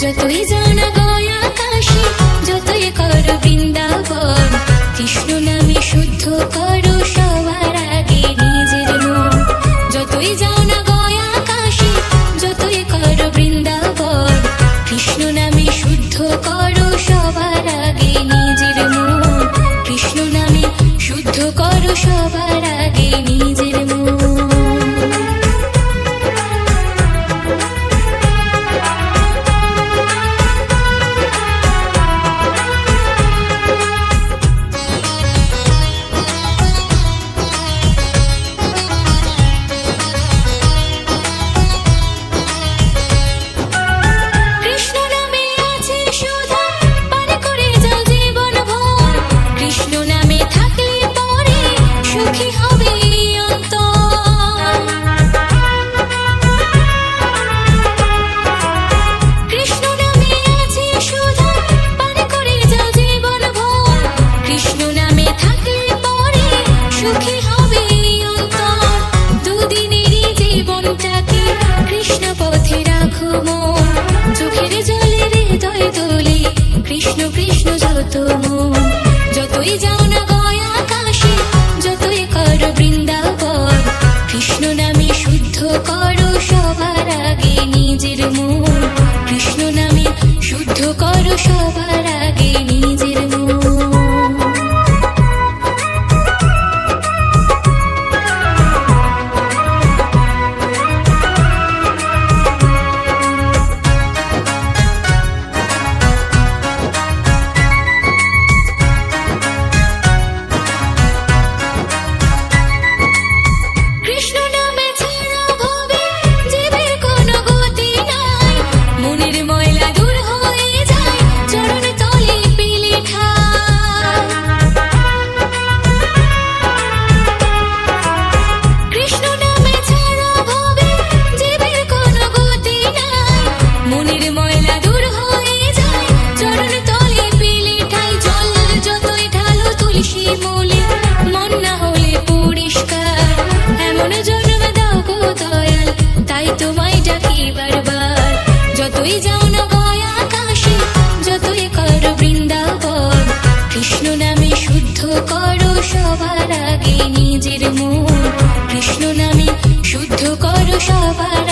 যতই যাও না গয়া কাশী, যতই করো বৃন্দাবন, কৃষ্ণ নামে শুদ্ধ করো সবার আগে নিজের মন। যতই যাও না গয়া কাশী, যতই করো বৃন্দাবন, কৃষ্ণ নামে শুদ্ধ করো সবার আগে নিজের মন। কৃষ্ণ নামে শুদ্ধ করো সবার আগে নিজের মন। কৃষ্ণ কৃষ্ণ যত মন, যতই যাও না গয়া কাশী, যতই করো বৃন্দাবন, কৃষ্ণ নামে শুদ্ধ করো সবার আগে নিজের মন। কৃষ্ণ নামে শুদ্ধ করো সবার আগে নিজের মন। যতই যাও না গয়া কাশী, যতই করো বৃন্দাবন, কৃষ্ণ নামে শুদ্ধ করো সবার আগে নিজের মন। কৃষ্ণ নামে শুদ্ধ করো সবার